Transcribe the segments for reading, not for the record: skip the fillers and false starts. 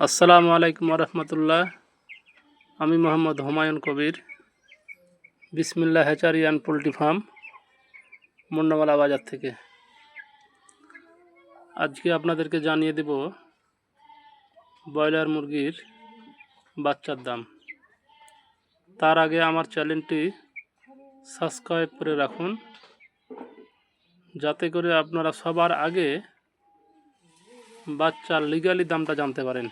আসসালামু আলাইকুম রহমতুল্লাহ। আমি মোহাম্মদ হুমায়ুন কবির, বিসমিল্লাহ হ্যাচারি অ্যান্ড পোলট্রি ফার্ম, মুন্নামালা বাজার থেকে। আজকে আপনাদেরকে জানিয়ে দেব ব্রয়লার মুরগির বাচ্চার দাম। তার আগে আমার চ্যানেলটি সাবস্ক্রাইব করে রাখুন, যাতে করে আপনারা সবার আগে বাচ্চার লিগ্যালি দামটা জানতে পারেন।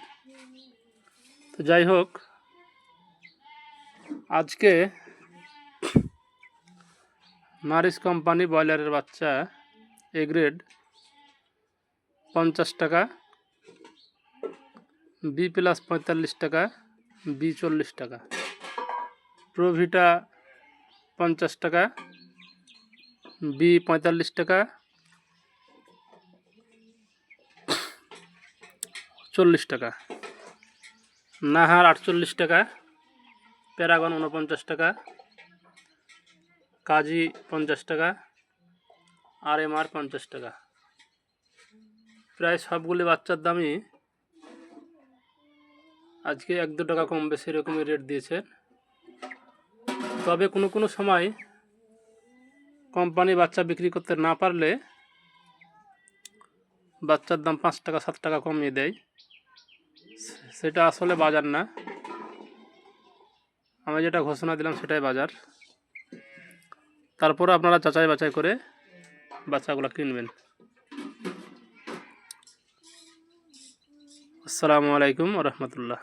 তো যাই হোক, আজকে নারিশ কোম্পানি ব্রয়লারের বাচ্চা এ গ্রেড 50 টাকা, বি প্লাস 45 টাকা, বি 40 টাকা, প্রোভিটা 50 টাকা, বি 45 টাকা, 40 টাকা, নাহার 48 টাকা, প্যারাগন 49 টাকা, কাজী 50 টাকা, আর এম আর 50 টাকা। প্রায় সবগুলি বাচ্চার দামই আজকে 1-2 টাকা কম বেশি এরকমই রেট দিয়েছে। তবে কোনো কোনো সময় কোম্পানি বাচ্চা বিক্রি করতে না পারলে বাচ্চার দাম 5 টাকা 7 টাকা কমিয়ে দেয়। সেটা আসলে বাজার না, আমি যেটা ঘোষণা দিলাম সেটাই বাজার। তারপরে আপনারা যাচাই বাছাই করে বাচ্চাগুলো কিনবেন। আসসালামু আলাইকুম রহমতুল্লাহ।